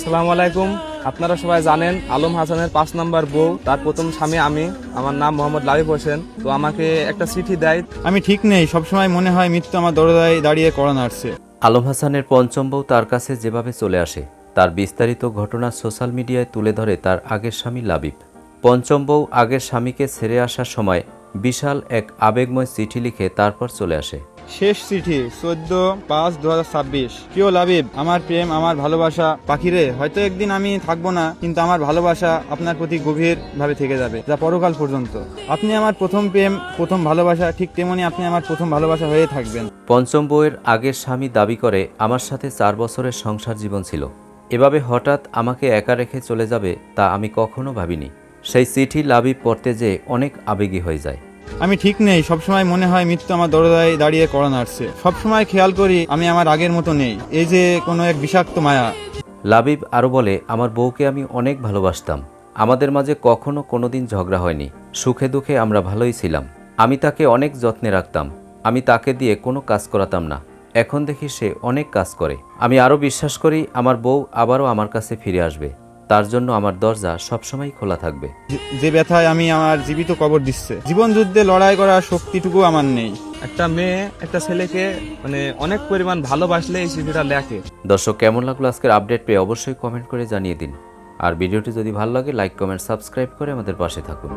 আসসালামু আলাইকুম। আপনারা সবাই জানেন আলম হাসানের 5 নাম্বার বউ, তার প্রথম স্বামী আমি। আমার নাম মোহাম্মদ লাবিব হোসেন। তো আমাকে একটা চিঠি দেয়। আমি ঠিক নেই, সবসময় মনে হয় মৃত্যু আমার দরজায় দাঁড়িয়ে কড়া নাড়ছে। আলম হাসানের পঞ্চম বউ তার কাছে যেভাবে চলে আসে তার বিস্তারিত ঘটনা সোশ্যাল মিডিয়ায় তুলে ধরে তার আগের স্বামী লাবিব। পঞ্চম বউ আগের স্বামীকে ছেড়ে আসার সময় বিশাল এক আবেগময় চিঠি লিখে তারপর চলে আসে। শেষ চিঠি 14/5/2026। প্রিয় লাবিব, আমার প্রেম, আমার ভালোবাসা পাখিরে, হয়তো একদিন আমি থাকবো না, কিন্তু আমার ভালোবাসা আপনার প্রতি গভীর ভাবে থেকে যাবে, যা পরকাল পর্যন্ত। আপনি আমার প্রথম প্রেম, প্রথম ভালোবাসা, ঠিক তেমনি আপনি আমার প্রথম ভালোবাসা হয়ে থাকবেন। পঞ্চম বউয়ের আগের স্বামী দাবি করে আমার সাথে 4 বছরের সংসার জীবন ছিল। এভাবে হঠাৎ আমাকে একা রেখে চলে যাবে তা আমি কখনো ভাবিনি। সেই চিঠি লাবিব পড়তে যেয়ে অনেক আবেগী হয়ে যায়। আমি ঠিক নেই, সবসময় মনে হয় মৃত্যু আমার দরজায় দাঁড়িয়ে কড়া নাড়ছে। সবসময় খেয়াল করি আমি আমার আগের মতো নেই, এই যে কোনো এক বিষাক্ত মায়া। লাবিব আরও বলে, আমার বউকে আমি অনেক ভালোবাসতাম। আমাদের মাঝে কখনো কোনোদিন ঝগড়া হয়নি। সুখে দুঃখে আমরা ভালোই ছিলাম। আমি তাকে অনেক যত্নে রাখতাম। আমি তাকে দিয়ে কোনো কাজ করাতাম না। এখন দেখি সে অনেক কাজ করে। আমি আরও বিশ্বাস করি আমার বউ আবারও আমার কাছে ফিরে আসবে। তার জন্য আমার দরজা সবসময় খোলা থাকবে। যে ব্যথায় আমি আমার জীবিত কবর দিচ্ছে, জীবন যুদ্ধে লড়াই করার শক্তিটুকু আমার নেই। একটা মেয়ে একটা ছেলেকে অনেক পরিমাণ ভালোবাসলে এই চিঠিটা লেখে। দর্শক, কেমন লাগলো আজকের আপডেট পেয়ে অবশ্যই কমেন্ট করে জানিয়ে দিন। আর ভিডিওটি যদি ভালো লাগে লাইক কমেন্ট সাবস্ক্রাইব করে আমাদের পাশে থাকুন।